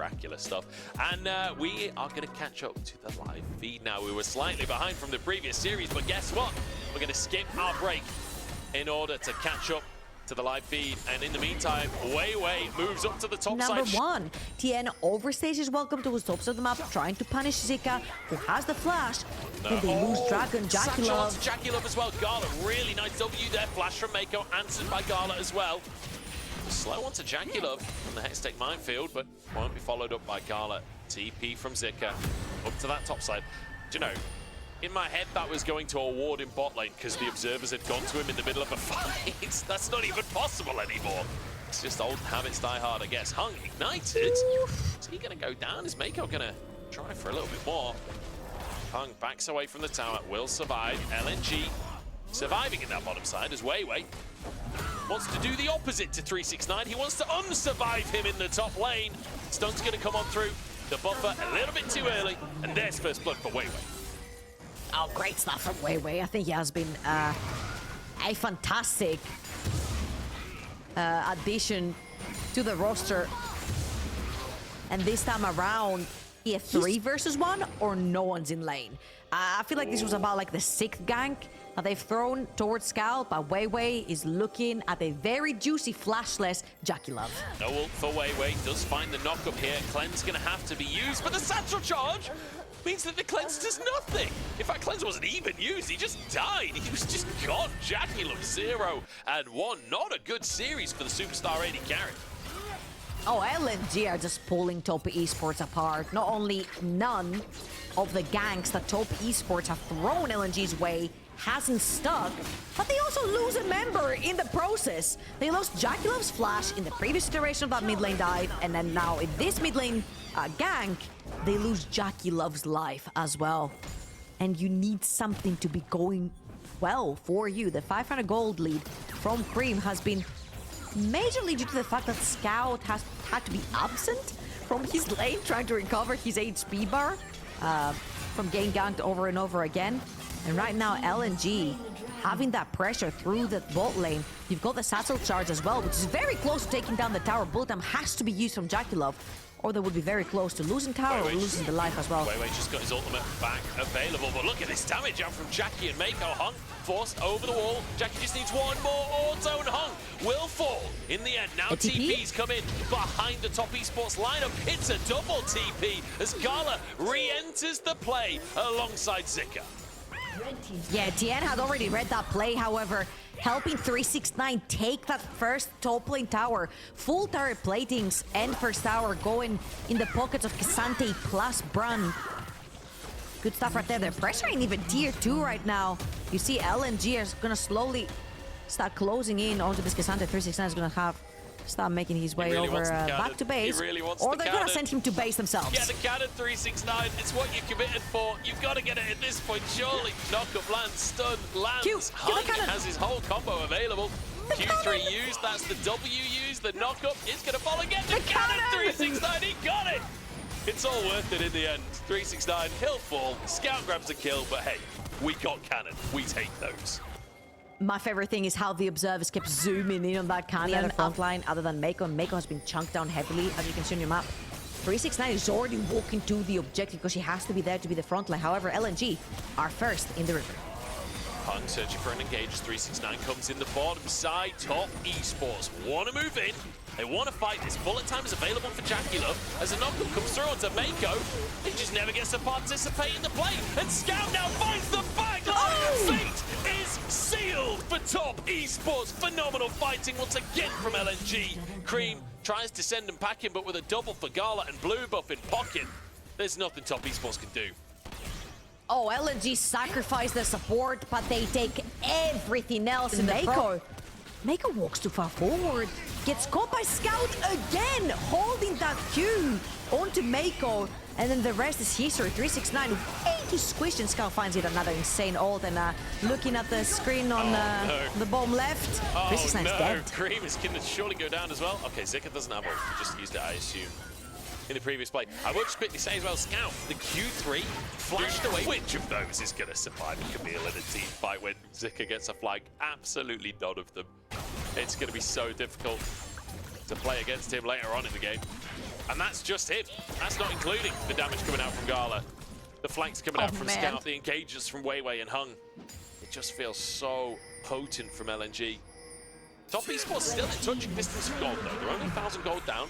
miraculous stuff. And we are going to catch up to the live feed now. We were slightly behind from the previous series, but guess what? We're going to skip our break in order to catch up to the live feed. And in the meantime, Wei moves up to the top side. Number one, TN overstages welcome to the tops of the map, trying to punish Zika, who has the flash. Then they lose Dragon, Jackie Love. Jackie Love as well. Gala, really nice W there. Flash from Mako, answered by Gala as well. Slow on to Jackie Love from the Hextech minefield, but won't be followed up by Gala. TP from Zika up to that top side. Do you know, in my head, that was going to a ward in bot lane because the observers had gone to him in the middle of a fight. That's not even possible anymore. It's just old habits die hard, I guess. Hung ignited. Is he going to go down? Is Mako going to try for a little bit more? Hung backs away from the tower, will survive. LNG surviving in that bottom side as Wei wants to do the opposite to 369. He wants to unsurvive him in the top lane. Stun's going to come on through. The buffer a little bit too early, and there's first blood for Wei. Oh, great stuff from Wei. I think he has been a fantastic addition to the roster. And this time around, he had 3 versus 1 or no one's in lane. I feel like this was about like the 6th gank that they've thrown towards Scout, but Wei is looking at a very juicy flashless Jackie Love. No ult for Wei. Does find the knock up here. Cleanse gonna have to be used, but the satchel charge means that the cleanse does nothing. In fact, cleanse wasn't even used. He just died. He was just gone. Jackie Love 0 and 1. Not a good series for the superstar AD carry. Oh, LNG are just pulling Top Esports apart. Not only none of the ganks that Top Esports have thrown LNG's way hasn't stuck, but they also lose a member in the process. They lost Jackie Love's flash in the previous iteration of that mid lane dive, and then now in this mid lane gank, they lose Jackie Love's life as well. And you need something to be going well for you. The 500 gold lead from Cream has been majorly due to the fact that Scout has had to be absent from his lane, trying to recover his HP bar from getting ganked over and over again. And right now, LNG having that pressure through the bot lane. You've got the satchel charge as well, which is very close to taking down the tower. Bullet time has to be used from Jackie Love, or they would be very close to losing tower or losing the life as well. Wei just got his ultimate back available, but look at this damage out from Jackie and Mako. Hung forced over the wall. Jackie just needs one more auto, and Hung will fall in the end. Now TP's come in behind the Top Esports lineup. It's a double TP as Gala re-enters the play alongside Zika. Yeah, TN had already read that play, however, helping 369 take that first top lane tower. Full turret platings and first tower going in the pockets of K'Sante plus Brun. Good stuff right there. They're pressuring even tier 2 right now. You see LNG is going to slowly start closing in onto this K'Sante. 369 is going to start making his way over back to base, or they're going to send him to base themselves. Yeah, the cannon 369, it's what you committed for. You've got to get it at this point, surely. Knock-up lands, stun, lands. Hung has his whole combo available. Q3 used, that's the W used, the knock-up is going to fall again. The cannon 369, he got it! It's all worth it in the end. 369, he'll fall, Scout grabs a kill, but hey, we got cannon, we take those. My favorite thing is how the observers kept zooming in on that cannon front line, other than Mako. And Mako has been chunked down heavily, as you can see on your map. 369 is already walking to the objective because she has to be there to be the front line. However, LNG are first in the river. Hung searching for an engage. 369 comes in the bottom side. Top Esports want to move in. They want to fight this. Bullet time is available for Jackie Love as a knockup comes through onto Mako. He just never gets to participate in the play. And Scout now finds the back line. Fate is sealed for Top Esports. Phenomenal fighting once again from LNG. Cream tries to send him packing, but with a double for Gala and blue buff in pocket, there's nothing Top Esports can do. Oh, LNG sacrificed their support, but they take everything else in the Mako walks too far forward, gets caught by Scout again, holding that Q onto Mako, and then the rest is history. 369 way too squished, and Scout finds it another insane ult, and looking at the screen on the bottom left, 369 is dead. Cream is going to surely go down as well. Okay, Zika doesn't have ult, he just used it, I assume, in the previous play. I will just quickly say as well, Scout, the Q3 flashed away. Which of those is going to survive Camille in a team fight when Zika gets a flag? Absolutely none of them. It's going to be so difficult to play against him later on in the game. And that's just him. That's not including the damage coming out from Gala. The flanks coming out from man. Scout, the engages from Weiwei and Hung. It just feels so potent from LNG. Top Esports still in touching distance of gold though. They're only 1,000 gold down.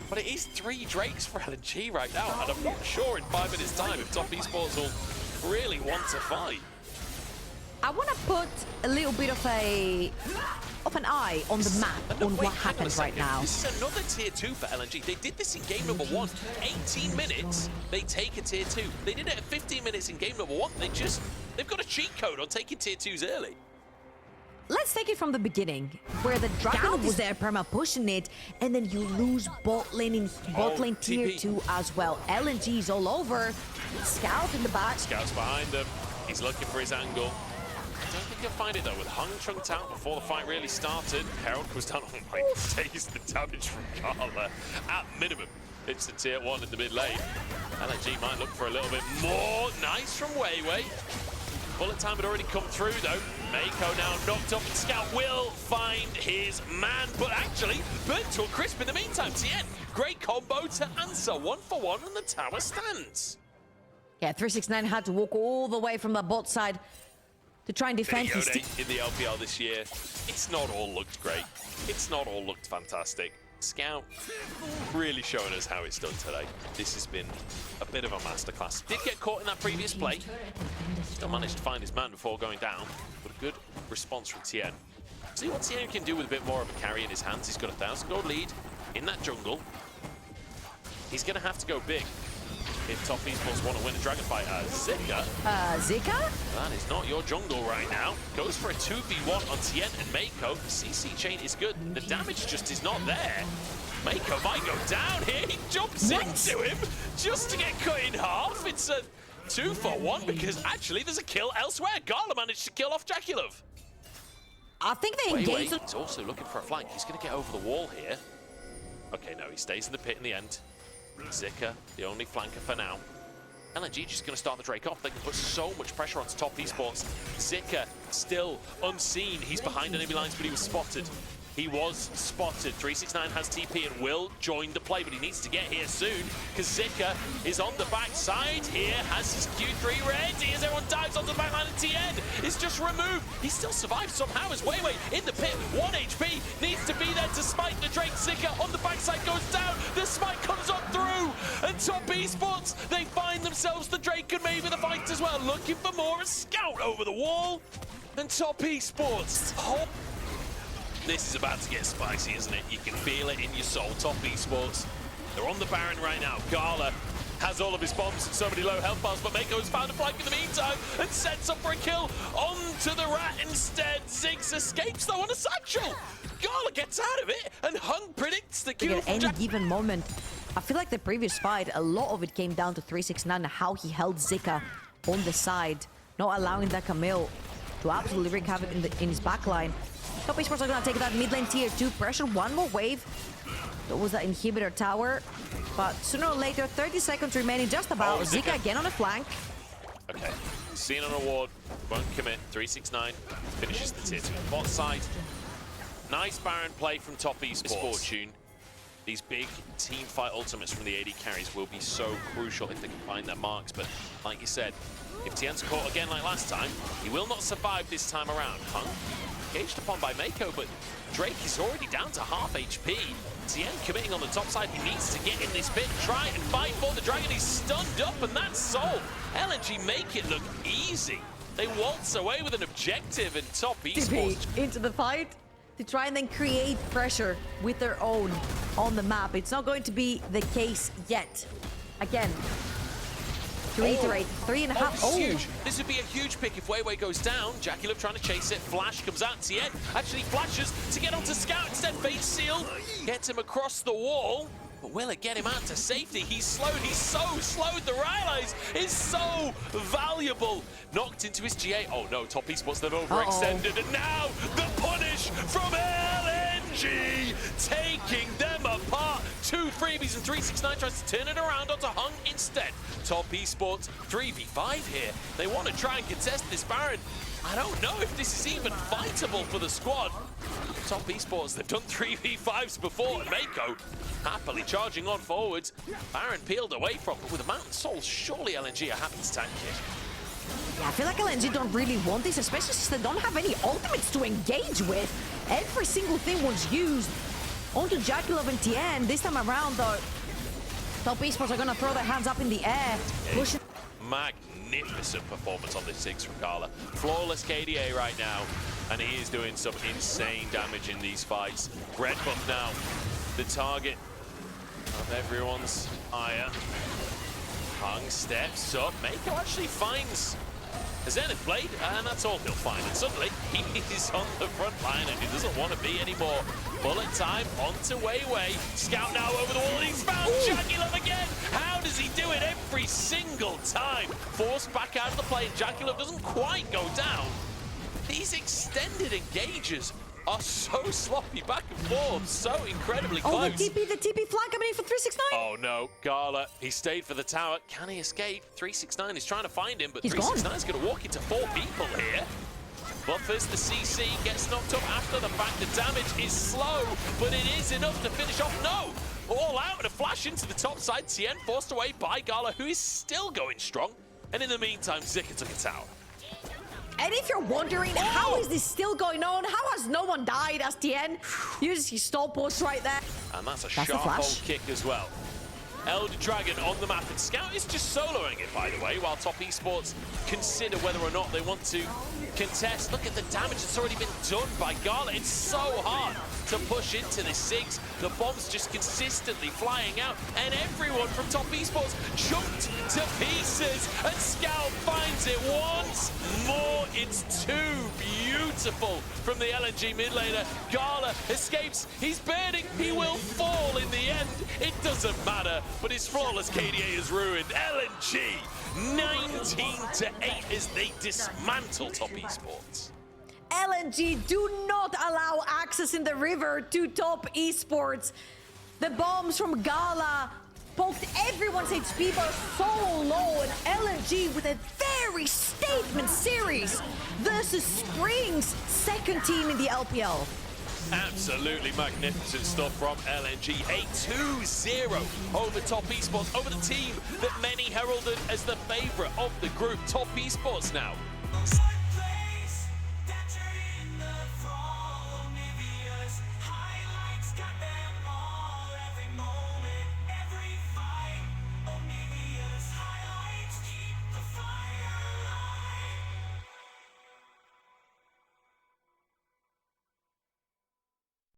But it is 3 Drakes for LNG right now. And I'm not sure in 5 minutes time if Top Esports will really want to fight. I want to put a little bit of an eye on the map on what happens right now. This is another tier 2 for LNG. They did this in game number 1. 18 minutes, they take a tier 2. They did it at 15 minutes in game number 1. They've got a cheat code on taking tier 2s early. Let's take it from the beginning, where the Dragon was there, perma pushing it, and then you lose bot lane tier 2 as well. LNG is all over. Scout in the back. Scout's behind him. He's looking for his angle. I don't think he'll find it though, with Hung chunked out before the fight really started. Herald was down on my days, the damage from Gala. At minimum, it's the tier 1 in the mid lane. LNG might look for a little bit more. Nice from Weiwei. Bullet time had already come through though. Mako now knocked up, and Scout will find his man, but actually burnt to a crisp in the meantime. TN, great combo to answer. 1 for 1, and the tower stands. Yeah, 369 had to walk all the way from the bot side to try and defend his team. In the LPL this year, it's not all looked great. It's not all looked fantastic. Scout really showing us how it's done today. This has been a bit of a masterclass. Did get caught in that previous play. Still managed to find his man before going down, but a good response from Tien. See what Tien can do with a bit more of a carry in his hands. He's got a 1,000 gold lead in that jungle. He's going to have to go big if Top Esports want to win a dragon fight. Zika? Zika? That is not your jungle right now. Goes for a 2v1 on Tien and Mako. The CC chain is good. The damage just is not there. Mako might go down here. He jumps into him just to get cut in half. It's a 2 for 1 because actually there's a kill elsewhere. Gala managed to kill off Jaculov. I think they engaged. He's also looking for a flank. He's going to get over the wall here. Okay, no, he stays in the pit in the end. Zika, the only flanker for now. LNG just going to start the Drake off. They can put so much pressure onto Top Esports. Zika still unseen. He's behind enemy lines, but he was spotted. He was spotted. 369 has TP and will join the play, but he needs to get here soon because Zika is on the backside here, has his Q3 ready as everyone dives onto the backline and TN is just removed. He still survives somehow as Weiwei in the pit. 1 HP needs to be there to spike the Drake. Zika on the backside goes down. The spike comes up through and Top Esports, they find themselves the Drake and maybe the fight as well. Looking for more, a Scout over the wall and Top Esports. This is about to get spicy, isn't it? You can feel it in your soul. Top Esports, they're on the Baron right now. Gala has all of his bombs and so many low health bars, but Mako has found a flank in the meantime and sets up for a kill onto the rat instead. Ziggs escapes though on a satchel. Gala gets out of it and Hung predicts the kill. At any given moment, I feel like the previous fight, a lot of it came down to 369 and how he held Zika on the side, not allowing that Camille to absolutely wreak havoc in his backline. Top Esports are going to take that mid lane tier 2 pressure. One more wave. That was that inhibitor tower. But sooner or later, 30 seconds remaining just about. Zika again on the flank. Okay. Seen an award. Won't commit. 369 finishes the tier 2 bot side. Nice Baron play from Top Esports. Fortune. These big team fight ultimates from the AD carries will be so crucial if they can find their marks. But like you said, if Tien's caught again like last time, he will not survive this time around. Hung engaged upon by Mako, but Drake is already down to half HP. Tien committing on the top side. He needs to get in this pit, try and fight for the dragon. He's stunned up, and that's solved. LNG make it look easy. They waltz away with an objective, and Top Esports into the fight to try and then create pressure with their own on the map. It's not going to be the case yet. Again, to reiterate, 3.5. Oh, huge. This would be a huge pick if Weiwei goes down. Jaculov trying to chase it. Flash comes out. Tien actually flashes to get onto Scout instead. Face seal gets him across the wall. But will it get him out to safety? He's slowed. He's so slowed. The Rylai's is so valuable. Knocked into his GA. Oh no, Top Esports, they've overextended. And now the punish from LNG, taking them apart. 2 freebies and 369 tries to turn it around onto Hung instead. Top Esports 3v5 here. They want to try and contest this Baron. I don't know if this is even fightable for the squad. Top Esports, they've done 3v5s before, and Mako happily charging on forwards. Baron peeled away from, but with a Mountain Soul, surely LNG are happy to tank it. Yeah, I feel like LNG don't really want this, especially since they don't have any ultimates to engage with. Every single thing was used onto Jackulov and TN. This time around, though, Top Esports are going to throw their hands up in the air. Pushing. Magnificent performance on this 6 from Gala. Flawless KDA right now, and he is doing some insane damage in these fights. Red buff now, the target of everyone's ire. Hung steps up. Mako actually finds a Zenith Blade, and that's all he'll find. And suddenly, he's on the front line, and he doesn't want to be anymore. Bullet time onto Weiwei. Scout now over the wall, and he's found Jackulov again. How does he do it every single time? Forced back out of the play, and Jackulov doesn't quite go down. These extended engages are so sloppy back and forth, so incredibly close. Oh, the TP flag coming in for 369. Oh no, Gala, he stayed for the tower. Can he escape? 369 is trying to find him, but He's 369 is going to walk into 4 people here. Buffers the CC, gets knocked up after the fact. The damage is slow, but it is enough to finish off. No! All out and a flash into the top side. Tien forced away by Gala, who is still going strong. And in the meantime, Zika took a tower. And if you're wondering, how is this still going on? How has no one died as Tien uses his stall push right there? And that's a sharp old kick as well. Elder Dragon on the map, and Scout is just soloing it, by the way, while Top Esports consider whether or not they want to contest. Look at the damage that's already been done by Gala. It's so hard to push into the 6. The bombs just consistently flying out, and everyone from Top Esports jumped to pieces, and Scout finds it once more. It's too beautiful from the LNG mid laner. Gala escapes. He's burning. He will fall in the end. It doesn't matter, but his flawless KDA is ruined. LNG 19-8 as they dismantle Top Esports. LNG do not allow access in the river to Top Esports. The bombs from Gala poked everyone's HP bar so low, and LNG with a very statement series versus Spring's second team in the LPL. Absolutely magnificent stuff from LNG. A 2-0 over Top Esports, over the team that many heralded as the favorite of the group. Top Esports now